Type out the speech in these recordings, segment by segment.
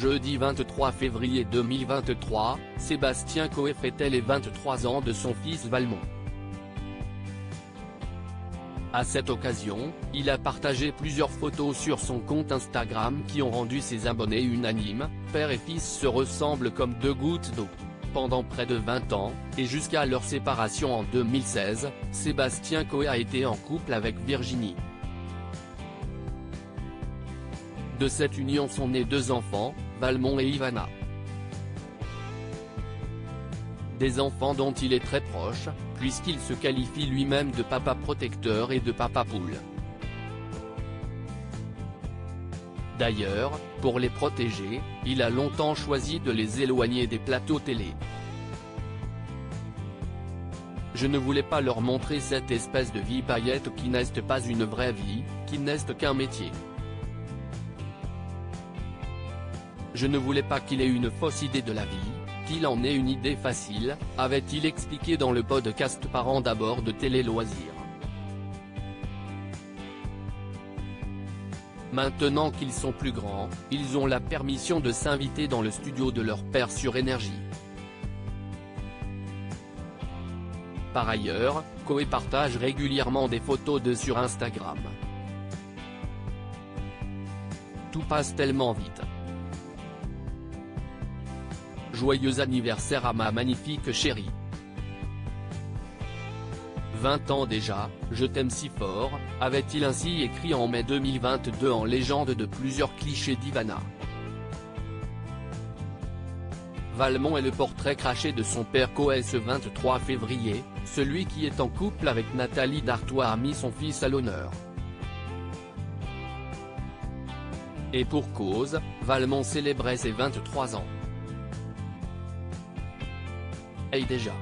Jeudi 23 février 2023, Sébastien Coé fêtait les 23 ans de son fils Valmont. À cette occasion, il a partagé plusieurs photos sur son compte Instagram qui ont rendu ses abonnés unanimes. Père et fils se ressemblent comme deux gouttes d'eau. Pendant près de 20 ans, et jusqu'à leur séparation en 2016, Sébastien Coé a été en couple avec Virginie. De cette union sont nés deux enfants, Valmont et Ivana. Des enfants dont il est très proche, puisqu'il se qualifie lui-même de papa protecteur et de papa poule. D'ailleurs, pour les protéger, il a longtemps choisi de les éloigner des plateaux télé. Je ne voulais pas leur montrer cette espèce de vie paillette qui n'est pas une vraie vie, qui n'est qu'un métier. Je ne voulais pas qu'il ait une fausse idée de la vie, qu'il en ait une idée facile, avait-il expliqué dans le podcast Parents d'abord de Télé Loisirs. Maintenant qu'ils sont plus grands, ils ont la permission de s'inviter dans le studio de leur père sur Énergie. Par ailleurs, Coé partage régulièrement des photos d'eux sur Instagram. Tout passe tellement vite. Joyeux anniversaire à ma magnifique chérie. 20 ans déjà, je t'aime si fort, avait-il ainsi écrit en mai 2022 en légende de plusieurs clichés d'Ivana. Valmont est le portrait craché de son père Coé ce 23 février, celui qui est en couple avec Nathalie Dartois a mis son fils à l'honneur. Et pour cause, Valmont célébrait ses 23 ans. Hey déjà.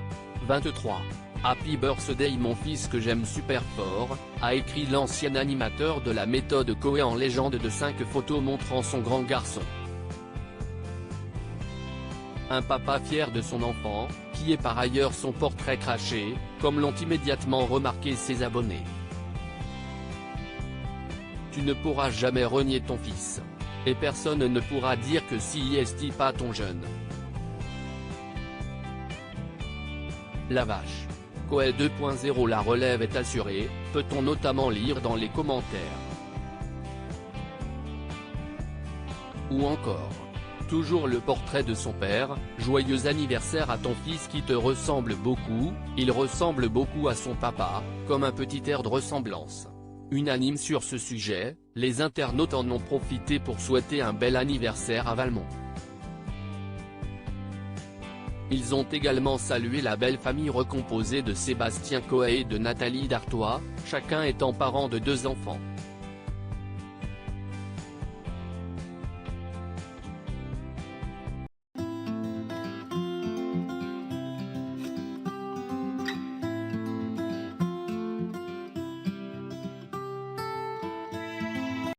23. Happy birthday mon fils que j'aime super fort, a écrit l'ancien animateur de la méthode Coé en légende de 5 photos montrant son grand garçon. Un papa fier de son enfant, qui est par ailleurs son portrait craché, comme l'ont immédiatement remarqué ses abonnés. Tu ne pourras jamais renier ton fils. Et personne ne pourra dire que si est pas ton jeune. La vache. Coé 2.0 La relève est assurée, peut-on notamment lire dans les commentaires. Ou encore. Toujours le portrait de son père, joyeux anniversaire à ton fils qui te ressemble beaucoup, il ressemble beaucoup à son papa, comme un petit air de ressemblance. Unanime sur ce sujet, les internautes en ont profité pour souhaiter un bel anniversaire à Valmont. Ils ont également salué la belle famille recomposée de Sébastien Coé et de Nathalie Dartois, chacun étant parent de 2 enfants.